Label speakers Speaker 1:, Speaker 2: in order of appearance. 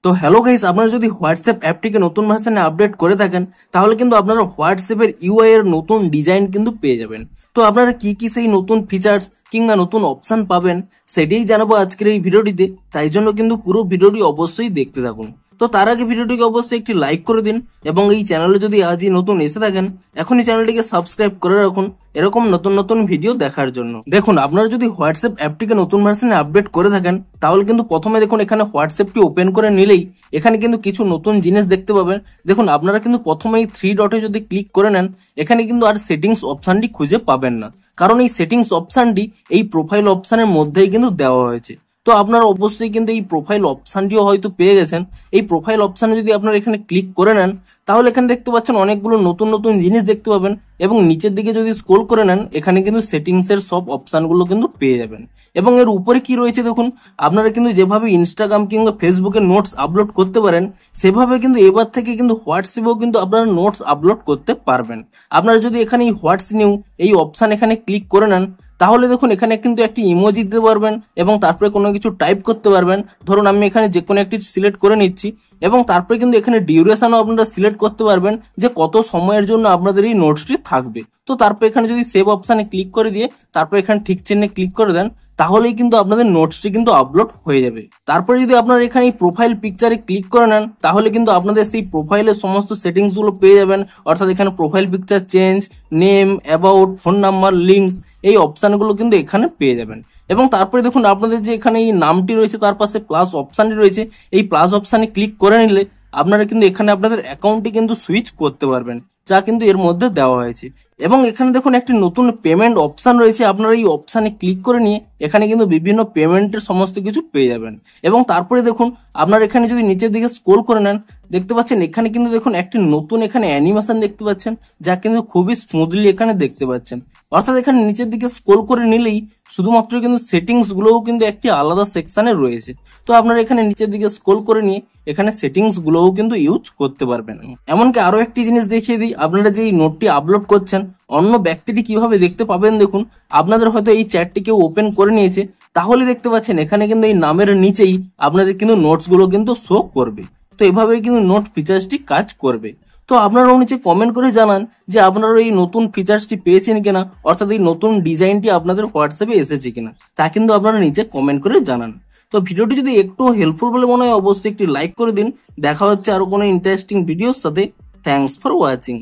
Speaker 1: তো hello guys, আপনারা যদি হোয়াটসঅ্যাপ অ্যাপটিকে নতুন ভার্সনে আপডেট করে থাকেন তাহলে কিন্তু আপনারা হোয়াটসঅ্যাপের ইউআই এর নতুন ডিজাইন কিন্তু পেয়ে যাবেন। তো আপনারা কি কি সেই নতুন ফিচার্স কিংবা নতুন অপশন পাবেন সেটাই জানাবো আজকের এই ভিডিওটিতে, তাই জন্য কিন্তু পুরো ভিডিওটি অবশ্যই দেখতে থাকুন। তো তার আগে ভিডিওটিকে অবশ্যই একটি লাইক করে দিন এবং এই চ্যানেলে যদি আজই নতুন এসে থাকেন এখনই চ্যানেলটিকে সাবস্ক্রাইব করে রাখুন এরকম নতুন নতুন ভিডিও দেখার জন্য। দেখুন, আপনারা যদি হোয়াটসঅ্যাপ অ্যাপটিকে নতুন ভার্সনে আপডেট করে থাকেন তাহলে কিন্তু প্রথমে দেখুন এখানে হোয়াটসঅ্যাপটি ওপেন করে নিলেই এখানে কিন্তু কিছু নতুন জিনিস দেখতে পাবেন। দেখুন, আপনারা কিন্তু প্রথমে এই 3 ডটে যদি ক্লিক করে নেন এখানে কিন্তু আর সেটিংস অপশনটি খুঁজে পাবেন না, কারণ এই সেটিংস অপশনটি এই প্রোফাইল অপশনের মধ্যেই কিন্তু দেওয়া হয়েছে। তো আপনারা অবশ্যই কিন্তু এই প্রোফাইল অপশনটিও হয়তো পেয়ে গেছেন। এই প্রোফাইল অপশনে যদি আপনারা এখানে ক্লিক করে নেন তাহলে এখানে দেখতে পাচ্ছেন অনেকগুলো নতুন নতুন জিনিস দেখতে পাবেন এবং নিচের দিকে যদি স্ক্রল করে নেন এখানে কিন্তু সেটিংস এর সব অপশনগুলো কিন্তু পেয়ে যাবেন। এবং এর উপরে কি রয়েছে দেখুন, আপনারা কিন্তু যেভাবে ইনস্টাগ্রাম কিংবা ফেসবুকে নোটস আপলোড করতে পারেন সেভাবে কিন্তু এবার থেকে কিন্তু হোয়াটসঅ্যাপেও কিন্তু আপনারা নোটস আপলোড করতে পারবেন। আপনারা যদি এখানে এই হোয়াটস নিউ এই অপশন এখানে ক্লিক করে নেন তাহলে দেখুন এখানে কিন্তু একটি ইমোজি দিতে পারবেন এবং তারপরে কোনো কিছু টাইপ করতে পারবেন। ধরুন আমি এখানে যে কোনো একটি সিলেক্ট করে নিচ্ছি এবং তারপরে কিন্তু এখানে ডিউরেশনও আপনারা সিলেক্ট করতে পারবেন যে কত সময়ের জন্য আপনাদের এই নোটসটি থাকবে। তো তারপর এখানে যদি সেভ অপশানে ক্লিক করে দিয়ে তারপর এখানে ঠিক চিহ্নে ক্লিক করে দেন তাহলেই কিন্তু আপনাদের নোটসটি কিন্তু আপলোড হয়ে যাবে। তারপরে যদি আপনারা এখানে এই প্রোফাইল পিকচারে ক্লিক করে নেন তাহলে কিন্তু আপনাদের সেই প্রোফাইলের সমস্ত সেটিংস গুলো পেয়ে যাবেন, অর্থাৎ এখানে profile picture change, name, about, phone number, links এই অপশনগুলো কিন্তু এখানে পেয়ে যাবেন। এবং তারপরে দেখুন আপনাদের যে এখানে এই নামটি রয়েছে তার পাশে প্লাস অপশানটি রয়েছে, এই প্লাস অপশানে ক্লিক করে নিলে আপনারা কিন্তু এখানে আপনাদের অ্যাকাউন্টটি কিন্তু সুইচ করতে পারবেন, যা কিন্তু এর মধ্যে দেওয়া হয়েছে। এবং এখানে দেখুন একটি নতুন পেমেন্ট অপশন রয়েছে, আপনারা এই অপশানে ক্লিক করে নিয়ে এখানে কিন্তু বিভিন্ন পেমেন্টের সমস্ত কিছু পেয়ে যাবেন। এবং তারপরে দেখুন আপনারা এখানে যদি নিচের দিকে স্ক্রল করে নেন দেখতে পাচ্ছেন এখানে কিন্তু দেখুন একটি নতুন এখানে অ্যানিমেশন দেখতে পাচ্ছেন, যা কিন্তু খুবই স্মুথলি এখানে দেখতে পাচ্ছেন। অর্থাৎ এখানে নিচের দিকে স্ক্রল করে নিলেই শুধুমাত্র কিন্তু সেটিংস গুলোও কিন্তু একটি আলাদা সেকশনে রয়েছে। তো আপনারা এখানে নিচের দিকে স্ক্রল করে নিয়ে এখানে সেটিংস গুলোও কিন্তু ইউজ করতে পারবেন। এমনকি আরো একটি জিনিস দেখিয়ে দিই, আপনারা যে এই নোটটি আপলোড করছেন অন্য ব্যক্তিটি কিভাবে দেখতে পাবেন। দেখুন, আপনাদের হয়তো এই চ্যাটটি কেউ ওপেন করে নিয়েছে, তাহলে দেখতে পাচ্ছেন এখানে কিন্তু এই নামের নিচেই আপনাদের কিন্তু নোটস গুলো কিন্তু শো করবে। তো এভাবেই কিন্তু নোট ফিচার্সটি কাজ করবে। তো আপনারাও নিচে কমেন্ট করে জানান যে আপনারা এই নতুন ফিচার্সটি পেয়েছেন কিনা, অর্থাৎ এই নতুন ডিজাইনটি আপনাদের হোয়াটসঅ্যাপে এসেছে কিনা, তা কিন্তু আপনারা নিচে কমেন্ট করে জানান। তো ভিডিওটি যদি একটু হেল্পফুল বলে মনে হয় অবশ্যই একটি লাইক করে দিন। দেখা হচ্ছে আরো কোনো ইন্টারেস্টিং ভিডিওর সাথে। Thanks for watching.